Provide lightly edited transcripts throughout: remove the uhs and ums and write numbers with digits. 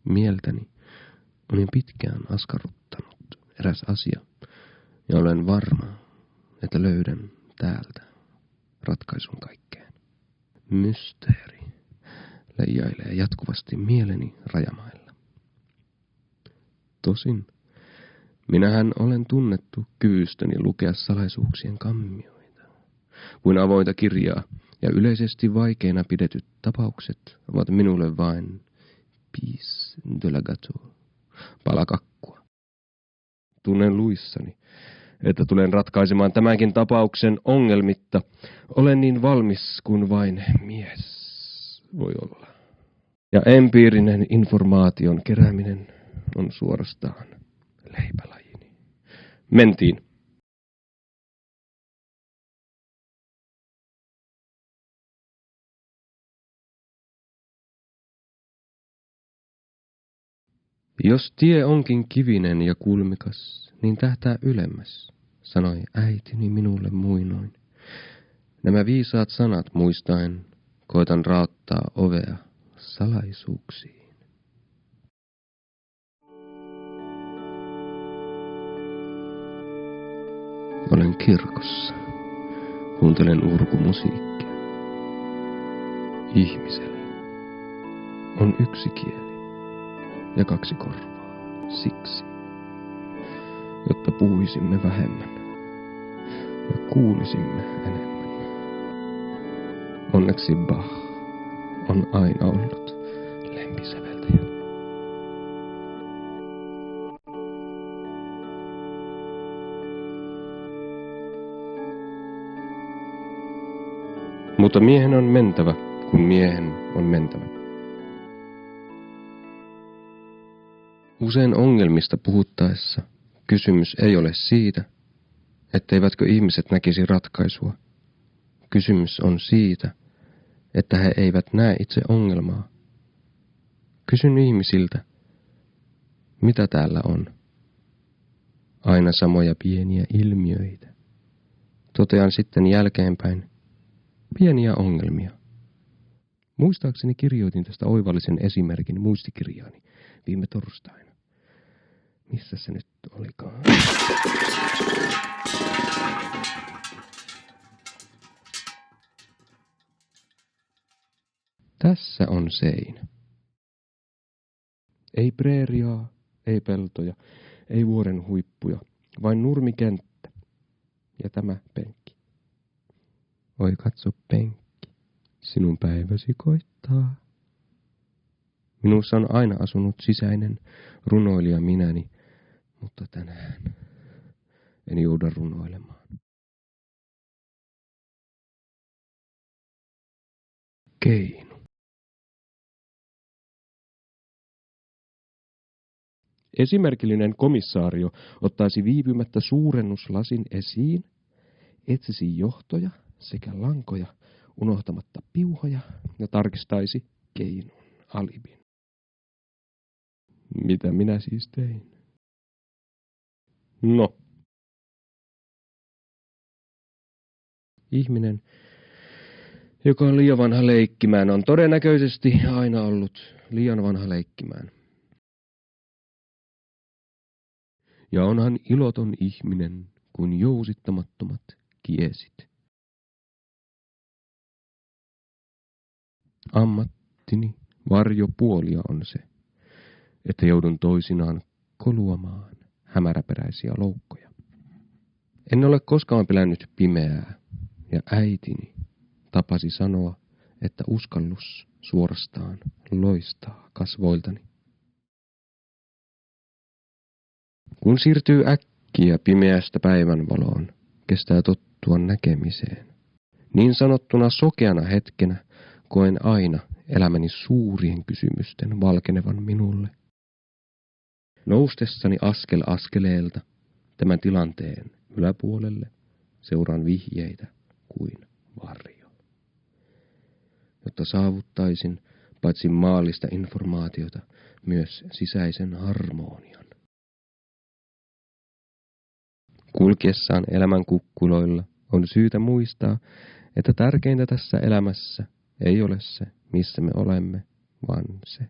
Mieltäni on jo pitkään askarruttanut eräs asia, ja olen varma, että löydän täältä ratkaisun kaikkeen. Mysteeri leijailee jatkuvasti mieleni rajamailla. Tosin minähän olen tunnettu kyvystäni lukea salaisuuksien kammioita, kuin avointa kirjaa, ja yleisesti vaikeina pidetyt tapaukset ovat minulle vain piece de la gâteau, pala kakkua. Tunnen luissani, että tulen ratkaisemaan tämänkin tapauksen ongelmitta. Olen niin valmis kuin vain mies voi olla. Ja empiirinen informaation kerääminen on suorastaan leipälajini. Mentiin. Jos tie onkin kivinen ja kulmikas, niin tähtää ylemmäs, sanoi äitini minulle muinoin. Nämä viisaat sanat muistaen koitan raottaa ovea salaisuuksiin. Olen kirkossa. Kuuntelen urkumusiikkia. Ihmisellä on yksi kieli ja kaksi korvaa. Siksi, jotta puhuisimme vähemmän ja kuulisimme enemmän. Onneksi Bach on aina ollut lempisäveltäjä. Mutta miehen on mentävä, kun miehen on mentävä. Usein ongelmista puhuttaessa kysymys ei ole siitä, etteivätkö ihmiset näkisi ratkaisua. Kysymys on siitä, että he eivät näe itse ongelmaa. Kysyn ihmisiltä, mitä täällä on. Aina samoja pieniä ilmiöitä. Totean sitten jälkeenpäin pieniä ongelmia. Muistaakseni kirjoitin tästä oivallisen esimerkin muistikirjaani viime torstaina. Missä se nyt olikaan? Tässä on seinä. Ei preeriaa, ei peltoja, ei vuoren huippuja, vain nurmikenttä ja tämä penkki. Oi katso penkki, sinun päiväsi koittaa. Minussa on aina asunut sisäinen runoilija minäni, mutta tänään en jouda runoilemaan. Keinu. Esimerkillinen komissaario ottaisi viipymättä suurennuslasin esiin, etsisi johtoja sekä lankoja unohtamatta piuhoja ja tarkistaisi keinun alibin. Mitä minä siis tein? No. Ihminen, joka on liian vanha leikkimään, on todennäköisesti aina ollut liian vanha leikkimään. Ja onhan iloton ihminen kuin jousittamattomat kiesit. Ammattini varjopuolia on se, että joudun toisinaan koluamaan hämäräperäisiä loukkoja. En ole koskaan pelännyt pimeää, ja äitini tapasi sanoa, että uskallus suorastaan loistaa kasvoiltani. Kun siirtyy äkkiä pimeästä päivänvaloon, kestää tottua näkemiseen. Niin sanottuna sokeana hetkenä koen aina elämäni suurien kysymysten valkenevan minulle. Noustessani askel askeleelta tämän tilanteen yläpuolelle seuraan vihjeitä kuin varjo, jotta saavuttaisin paitsi maallista informaatiota myös sisäisen harmonian. Kulkiessaan elämän kukkuloilla on syytä muistaa, että tärkeintä tässä elämässä ei ole se, missä me olemme, vaan se,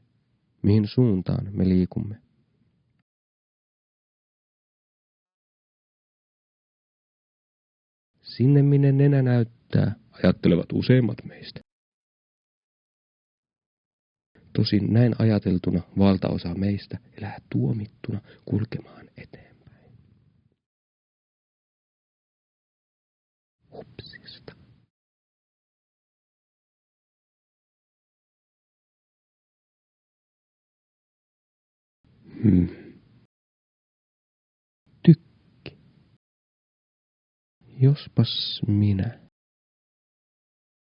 mihin suuntaan me liikumme. Sinne minne nenä näyttää, ajattelevat useimmat meistä. Tosin näin ajateltuna valtaosa meistä elää tuomittuna kulkemaan eteenpäin. Hupsista. Tykki. Jospas minä.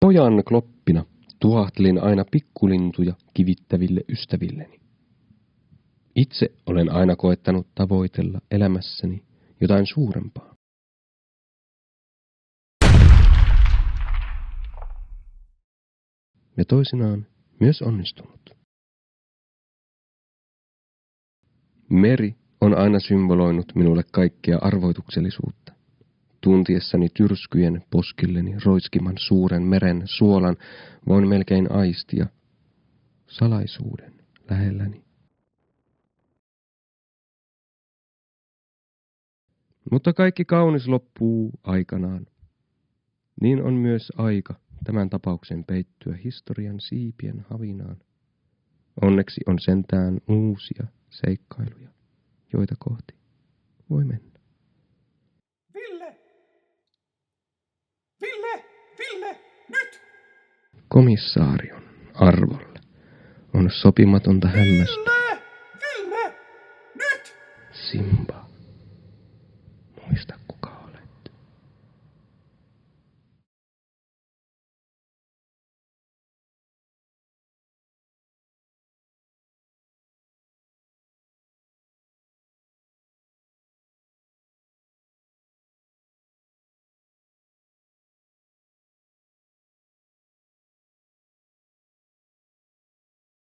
Pojan kloppina tuahtelin aina pikkulintuja kivittäville ystävilleni. Itse olen aina koettanut tavoitella elämässäni jotain suurempaa. Ja toisinaan myös onnistunut. Meri on aina symboloinut minulle kaikkea arvoituksellisuutta. Tuntiessani tyrskyjen poskilleni roiskiman suuren meren suolan voin melkein aistia salaisuuden lähelläni. Mutta kaikki kaunis loppuu aikanaan. Niin on myös aika tämän tapauksen peittyä historian siipien havinaan. Onneksi on sentään uusia seikkailuja, joita kohti voi mennä. Ville, nyt! Komissaarion arvolle on sopimatonta hämmästyä. Ville, nyt! Simba.